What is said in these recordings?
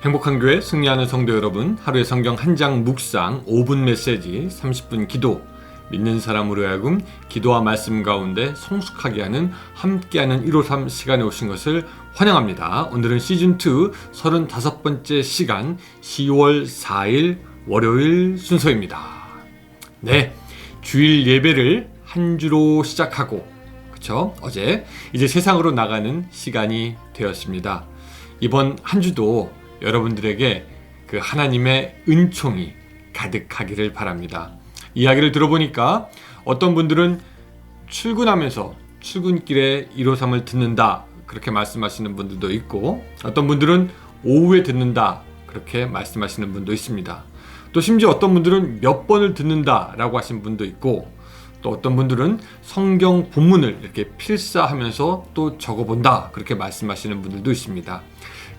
행복한 교회 승리하는 성도 여러분, 하루의 성경 한 장 묵상 5분 메시지 30분 기도, 믿는 사람으로 하여금 기도와 말씀 가운데 성숙하게 하는 함께하는 153 시간에 오신 것을 환영합니다. 오늘은 시즌2 35번째 시간 10월 4일 월요일 순서입니다. 네, 주일 예배를 한 주로 시작하고, 그쵸? 어제 이제 세상으로 나가는 시간이 되었습니다. 이번 한 주도 여러분들에게 그 하나님의 은총이 가득하기를 바랍니다. 이야기를 들어보니까 어떤 분들은 출근하면서 출근길에 153을 듣는다, 그렇게 말씀하시는 분들도 있고, 어떤 분들은 오후에 듣는다, 그렇게 말씀하시는 분도 있습니다. 또 심지어 어떤 분들은 몇 번을 듣는다 라고 하신 분도 있고, 또 어떤 분들은 성경 본문을 이렇게 필사하면서 또 적어본다, 그렇게 말씀하시는 분들도 있습니다.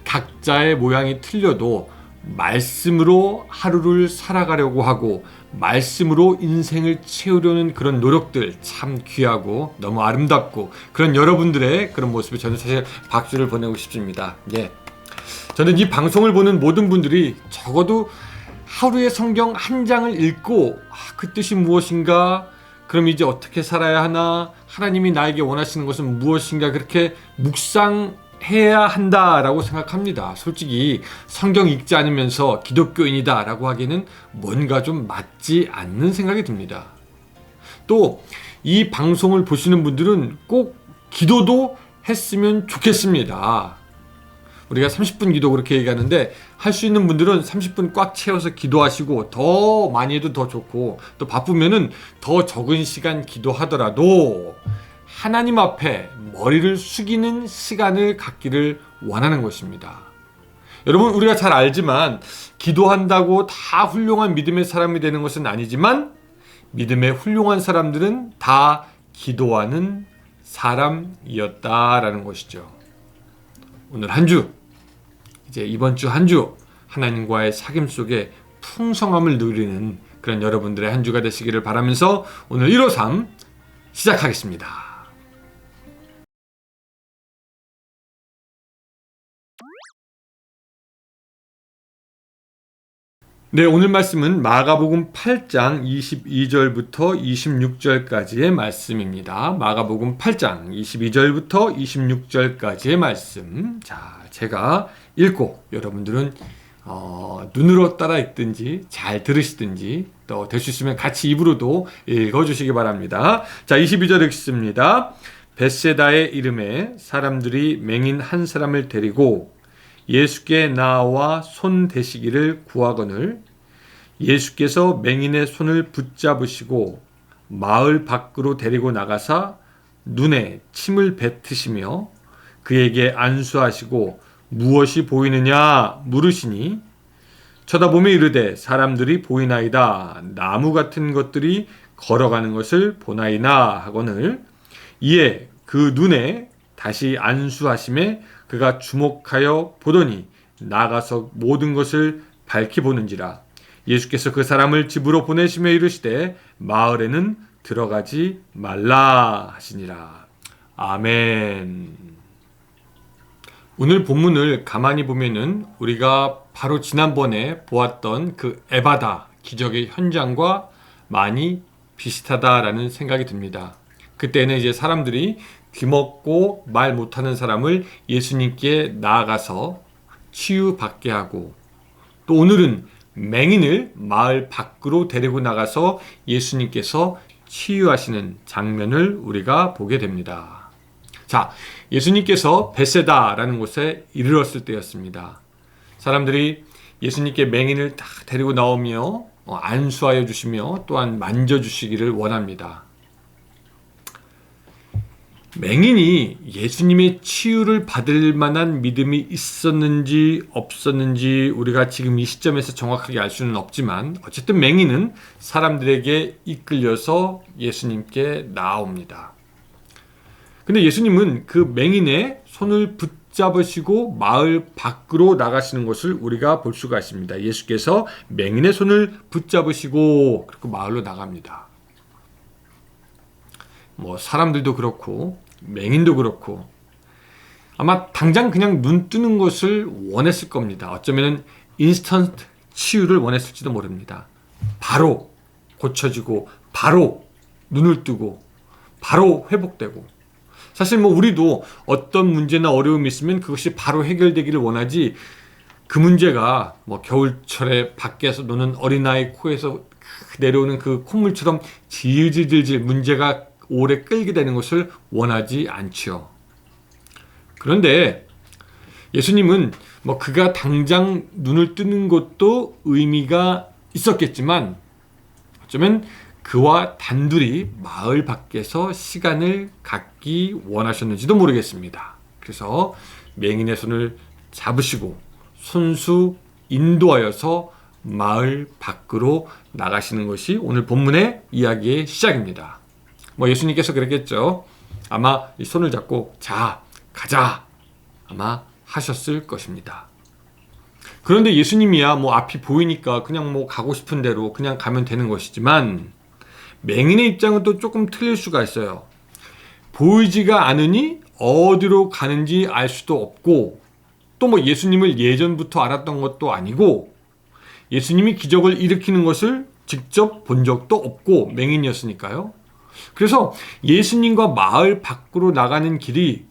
각자의 모양이 틀려도 말씀으로 하루를 살아가려고 하고 말씀으로 인생을 채우려는 그런 노력들 참 귀하고 너무 아름답고, 그런 여러분들의 그런 모습에 저는 사실 박수를 보내고 싶습니다. 예. 저는 이 방송을 보는 모든 분들이 적어도 하루에 성경 한 장을 읽고 그 뜻이 무엇인가, 그럼 이제 어떻게 살아야 하나, 하나님이 나에게 원하시는 것은 무엇인가, 그렇게 묵상해야 한다라고 생각합니다. 솔직히 성경 읽지 않으면서 기독교인이다 라고 하기에는 뭔가 좀 맞지 않는 생각이 듭니다. 또 이 방송을 보시는 분들은 꼭 기도도 했으면 좋겠습니다. 우리가 30분 기도 그렇게 얘기하는데, 할 수 있는 분들은 30분 꽉 채워서 기도하시고, 더 많이 해도 더 좋고, 또 바쁘면은 더 적은 시간 기도하더라도 하나님 앞에 머리를 숙이는 시간을 갖기를 원하는 것입니다. 여러분, 우리가 잘 알지만 기도한다고 다 훌륭한 믿음의 사람이 되는 것은 아니지만, 믿음의 훌륭한 사람들은 다 기도하는 사람이었다라는 것이죠. 오늘 한 주, 이제 이번 주 한 주 하나님과의 사귐 속에 풍성함을 누리는 그런 여러분들의 한 주가 되시기를 바라면서 오늘 153 시작하겠습니다. 네, 오늘 말씀은 마가복음 8장 22절부터 26절까지의 말씀입니다. 마가복음 8장 22절부터 26절까지의 말씀. 자, 제가 읽고 여러분들은 눈으로 따라 읽든지 잘 들으시든지, 또 될 수 있으면 같이 입으로도 읽어주시기 바랍니다. 자, 22절 읽습니다. 벳세다의 이름에 사람들이 맹인 한 사람을 데리고 예수께 나와 손 대시기를 구하거늘, 예수께서 맹인의 손을 붙잡으시고 마을 밖으로 데리고 나가사 눈에 침을 뱉으시며 그에게 안수하시고 무엇이 보이느냐 물으시니, 쳐다보며 이르되 사람들이 보이나이다. 나무 같은 것들이 걸어가는 것을 보나이나 하거늘, 이에 그 눈에 다시 안수하심에 그가 주목하여 보더니 나가서 모든 것을 밝히 보는지라. 예수께서 그 사람을 집으로 보내시며 이르시되 마을에는 들어가지 말라 하시니라. 아멘. 오늘 본문을 가만히 보면은 우리가 바로 지난번에 보았던 그 에바다 기적의 현장과 많이 비슷하다라는 생각이 듭니다. 그때는 이제 사람들이 귀먹고 말 못하는 사람을 예수님께 나아가서 치유받게 하고, 또 오늘은 맹인을 마을 밖으로 데리고 나가서 예수님께서 치유하시는 장면을 우리가 보게 됩니다. 자, 예수님께서 벳세다라는 곳에 이르렀을 때였습니다. 사람들이 예수님께 맹인을 다 데리고 나오며 안수하여 주시며 또한 만져주시기를 원합니다. 맹인이 예수님의 치유를 받을 만한 믿음이 있었는지 없었는지 우리가 지금 이 시점에서 정확하게 알 수는 없지만, 어쨌든 맹인은 사람들에게 이끌려서 예수님께 나옵니다. 근데 예수님은 그 맹인의 손을 붙잡으시고 마을 밖으로 나가시는 것을 우리가 볼 수가 있습니다. 예수께서 맹인의 손을 붙잡으시고 그리고 마을로 나갑니다. 사람들도 그렇고 맹인도 그렇고 아마 당장 그냥 눈 뜨는 것을 원했을 겁니다. 어쩌면 인스턴트 치유를 원했을지도 모릅니다. 바로 고쳐지고 바로 눈을 뜨고 바로 회복되고. 사실 우리도 어떤 문제나 어려움이 있으면 그것이 바로 해결되기를 원하지, 그 문제가 겨울철에 밖에서 노는 어린아이 코에서 내려오는 그 콧물처럼 질질질질 문제가 오래 끌게 되는 것을 원하지 않지요. 그런데 예수님은 그가 당장 눈을 뜨는 것도 의미가 있었겠지만 어쩌면 그와 단둘이 마을 밖에서 시간을 갖기 원하셨는지도 모르겠습니다. 그래서 맹인의 손을 잡으시고 손수 인도하여서 마을 밖으로 나가시는 것이 오늘 본문의 이야기의 시작입니다. 예수님께서 그랬겠죠. 아마 이 손을 잡고 자, 가자 아마 하셨을 것입니다. 그런데 예수님이야 앞이 보이니까 그냥 가고 싶은 대로 그냥 가면 되는 것이지만 맹인의 입장은 또 조금 틀릴 수가 있어요. 보이지가 않으니 어디로 가는지 알 수도 없고, 또 예수님을 예전부터 알았던 것도 아니고, 예수님이 기적을 일으키는 것을 직접 본 적도 없고 맹인이었으니까요. 그래서 예수님과 마을 밖으로 나가는 길이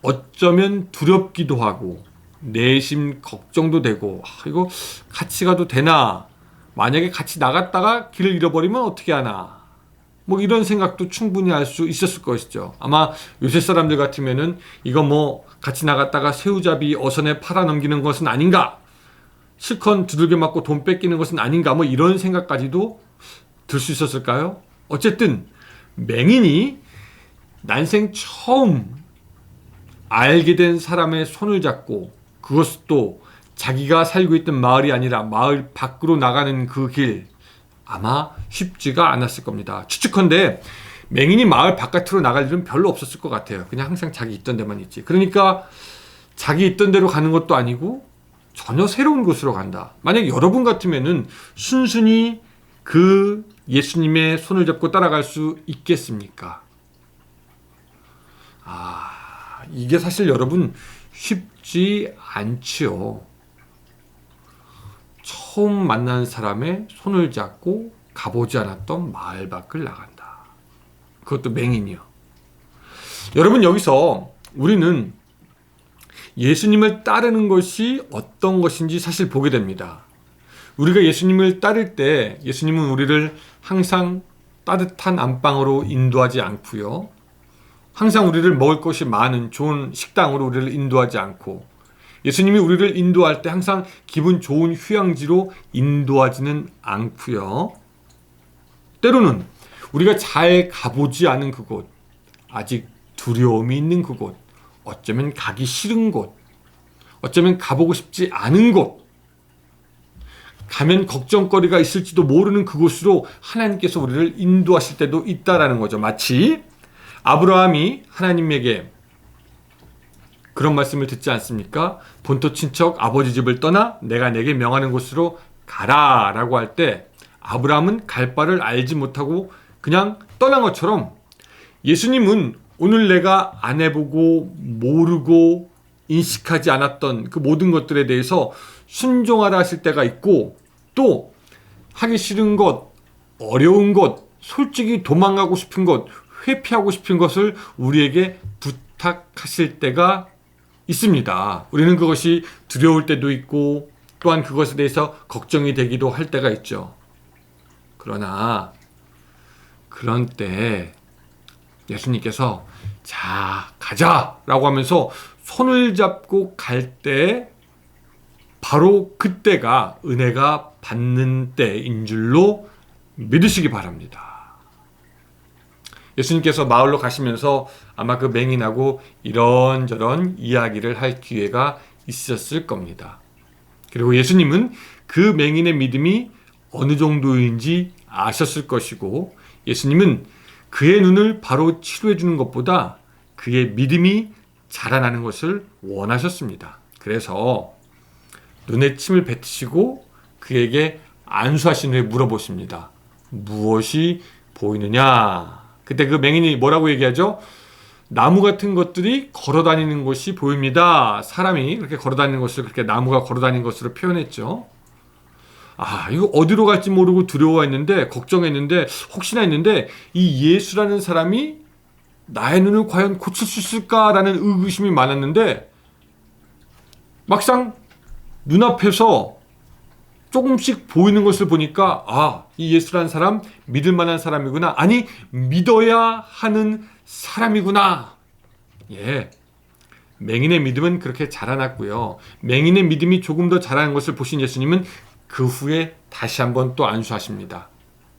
어쩌면 두렵기도 하고 내심 걱정도 되고, 이거 같이 가도 되나? 만약에 같이 나갔다가 길을 잃어버리면 어떻게 하나? 이런 생각도 충분히 할 수 있었을 것이죠. 아마 요새 사람들 같으면은 이거 같이 나갔다가 새우잡이 어선에 팔아넘기는 것은 아닌가? 실컷 두들겨 맞고 돈 뺏기는 것은 아닌가? 이런 생각까지도 들 수 있었을까요? 어쨌든 맹인이 난생 처음 알게 된 사람의 손을 잡고, 그것도 자기가 살고 있던 마을이 아니라 마을 밖으로 나가는 그 길, 아마 쉽지가 않았을 겁니다. 추측컨대 맹인이 마을 바깥으로 나갈 일은 별로 없었을 것 같아요. 그냥 항상 자기 있던 데만 있지. 그러니까 자기 있던 데로 가는 것도 아니고 전혀 새로운 곳으로 간다. 만약 여러분 같으면은 순순히 그 예수님의 손을 잡고 따라갈 수 있겠습니까? 이게 사실 여러분 쉽지 않지요. 처음 만난 사람의 손을 잡고 가보지 않았던 마을 밖을 나간다. 그것도 맹인이요. 여러분, 여기서 우리는 예수님을 따르는 것이 어떤 것인지 사실 보게 됩니다. 우리가 예수님을 따를 때 예수님은 우리를 항상 따뜻한 안방으로 인도하지 않고요. 항상 우리를 먹을 것이 많은 좋은 식당으로 우리를 인도하지 않고, 예수님이 우리를 인도할 때 항상 기분 좋은 휴양지로 인도하지는 않고요. 때로는 우리가 잘 가보지 않은 그곳, 아직 두려움이 있는 그곳, 어쩌면 가기 싫은 곳, 어쩌면 가보고 싶지 않은 곳, 가면 걱정거리가 있을지도 모르는 그곳으로 하나님께서 우리를 인도하실 때도 있다라는 거죠. 마치 아브라함이 하나님에게 그런 말씀을 듣지 않습니까? 본토 친척 아버지 집을 떠나 내가 내게 명하는 곳으로 가라 라고 할 때 아브라함은 갈 바를 알지 못하고 그냥 떠난 것처럼, 예수님은 오늘 내가 안 해보고 모르고 인식하지 않았던 그 모든 것들에 대해서 순종하라 하실 때가 있고, 또 하기 싫은 것, 어려운 것, 솔직히 도망가고 싶은 것, 회피하고 싶은 것을 우리에게 부탁하실 때가 있습니다. 우리는 그것이 두려울 때도 있고 또한 그것에 대해서 걱정이 되기도 할 때가 있죠. 그러나 그런 때 예수님께서 자, 가자 라고 하면서 손을 잡고 갈 때 바로 그때가 은혜가 받는 때인 줄로 믿으시기 바랍니다. 예수님께서 마을로 가시면서 아마 그 맹인하고 이런저런 이야기를 할 기회가 있었을 겁니다. 그리고 예수님은 그 맹인의 믿음이 어느 정도인지 아셨을 것이고, 예수님은 그의 눈을 바로 치료해 주는 것보다 그의 믿음이 자라나는 것을 원하셨습니다. 그래서 눈에 침을 뱉으시고 그에게 안수하신 후에 물어보십니다. 무엇이 보이느냐? 그때 그 맹인이 뭐라고 얘기하죠? 나무 같은 것들이 걸어 다니는 것이 보입니다. 사람이 그렇게 걸어 다니는 것을 그렇게 나무가 걸어 다니는 것으로 표현했죠. 이거 어디로 갈지 모르고 두려워했는데, 걱정했는데, 혹시나 했는데, 이 예수라는 사람이 나의 눈을 과연 고칠 수 있을까라는 의구심이 많았는데, 막상 눈앞에서 조금씩 보이는 것을 보니까, 이 예수라는 사람 믿을 만한 사람이구나. 아니, 믿어야 하는 사람이구나. 맹인의 믿음은 그렇게 자라났고요. 맹인의 믿음이 조금 더 자라는 것을 보신 예수님은 그 후에 다시 한번 또 안수하십니다.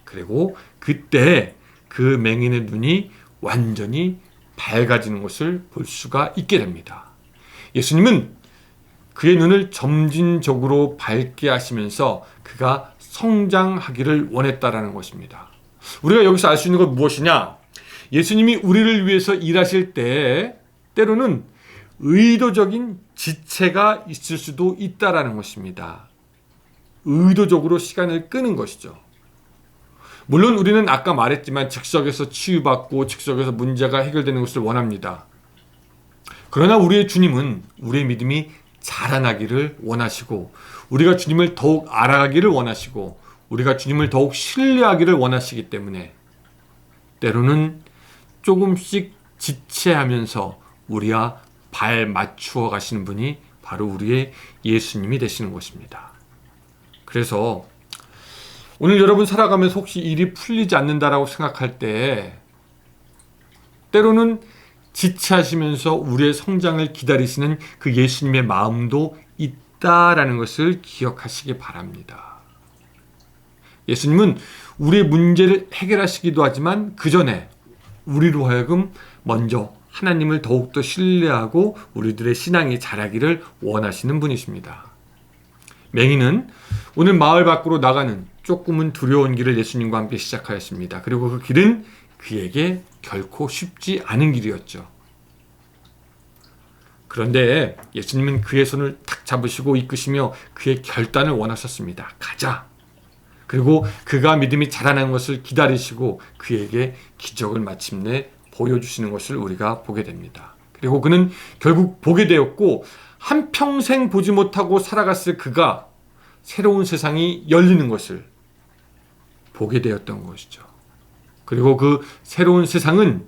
그리고 그때 그 맹인의 눈이 완전히 밝아지는 것을 볼 수가 있게 됩니다. 예수님은 그의 눈을 점진적으로 밝게 하시면서 그가 성장하기를 원했다라는 것입니다. 우리가 여기서 알 수 있는 건 무엇이냐? 예수님이 우리를 위해서 일하실 때 때로는 의도적인 지체가 있을 수도 있다라는 것입니다. 의도적으로 시간을 끄는 것이죠. 물론 우리는 아까 말했지만 즉석에서 치유받고 즉석에서 문제가 해결되는 것을 원합니다. 그러나 우리의 주님은 우리의 믿음이 자라나기를 원하시고, 우리가 주님을 더욱 알아가기를 원하시고, 우리가 주님을 더욱 신뢰하기를 원하시기 때문에 때로는 조금씩 지체하면서 우리와 발 맞추어 가시는 분이 바로 우리의 예수님이 되시는 것입니다. 그래서 오늘 여러분 살아가면서 혹시 일이 풀리지 않는다라고 생각할 때 때로는 지체하시면서 우리의 성장을 기다리시는 그 예수님의 마음도 있다라는 것을 기억하시기 바랍니다. 예수님은 우리의 문제를 해결하시기도 하지만 그 전에 우리로 하여금 먼저 하나님을 더욱더 신뢰하고 우리들의 신앙이 자라기를 원하시는 분이십니다. 맹인은 오늘 마을 밖으로 나가는 조금은 두려운 길을 예수님과 함께 시작하였습니다. 그리고 그 길은 그에게 결코 쉽지 않은 길이었죠. 그런데 예수님은 그의 손을 탁 잡으시고 이끄시며 그의 결단을 원하셨습니다. 가자. 그리고 그가 믿음이 자라나는 것을 기다리시고 그에게 기적을 마침내 보여주시는 것을 우리가 보게 됩니다. 그리고 그는 결국 보게 되었고, 한평생 보지 못하고 살아갔을 그가 새로운 세상이 열리는 것을 보게 되었던 것이죠. 그리고 그 새로운 세상은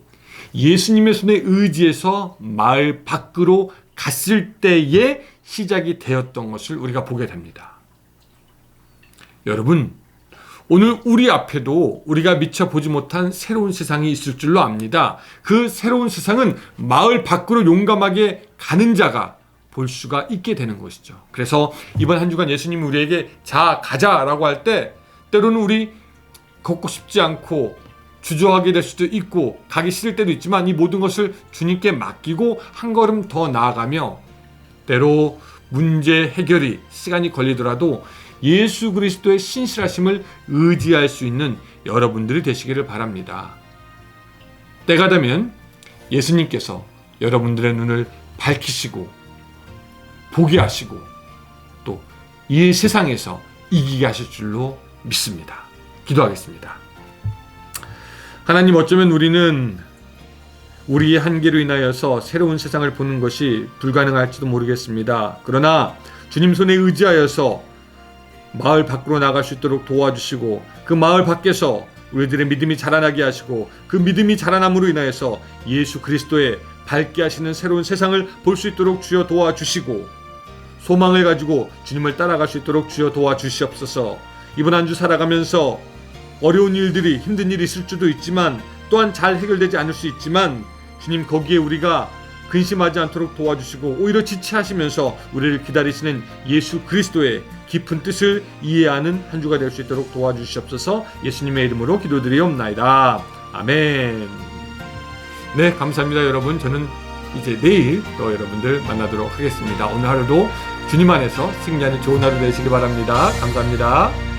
예수님의 손에 의지해서 마을 밖으로 갔을 때에 시작이 되었던 것을 우리가 보게 됩니다. 여러분, 오늘 우리 앞에도 우리가 미처 보지 못한 새로운 세상이 있을 줄로 압니다. 그 새로운 세상은 마을 밖으로 용감하게 가는 자가 볼 수가 있게 되는 것이죠. 그래서 이번 한 주간 예수님이 우리에게 자, 가자라고 할 때 때로는 우리 걷고 싶지 않고 주저하게 될 수도 있고 가기 싫을 때도 있지만 이 모든 것을 주님께 맡기고 한 걸음 더 나아가며 때로 문제 해결이 시간이 걸리더라도 예수 그리스도의 신실하심을 의지할 수 있는 여러분들이 되시기를 바랍니다. 때가 되면 예수님께서 여러분들의 눈을 밝히시고 보게 하시고 또 이 세상에서 이기게 하실 줄로 믿습니다. 기도하겠습니다. 하나님, 어쩌면 우리는 우리의 한계로 인하여서 새로운 세상을 보는 것이 불가능할지도 모르겠습니다. 그러나 주님 손에 의지하여서 마을 밖으로 나갈 수 있도록 도와주시고 그 마을 밖에서 우리들의 믿음이 자라나게 하시고 그 믿음이 자라남으로 인하여서 예수 그리스도의 밝게 하시는 새로운 세상을 볼 수 있도록 주여 도와주시고 소망을 가지고 주님을 따라갈 수 있도록 주여 도와주시옵소서. 이번 한 주 살아가면서 어려운 일들이, 힘든 일이 있을 수도 있지만 또한 잘 해결되지 않을 수 있지만 주님, 거기에 우리가 근심하지 않도록 도와주시고 오히려 지체하시면서 우리를 기다리시는 예수 그리스도의 깊은 뜻을 이해하는 한 주가 될 수 있도록 도와주시옵소서. 예수님의 이름으로 기도드리옵나이다. 아멘. 네, 감사합니다 여러분. 저는 이제 내일 또 여러분들 만나도록 하겠습니다. 오늘 하루도 주님 안에서 승리하는 좋은 하루 되시기 바랍니다. 감사합니다.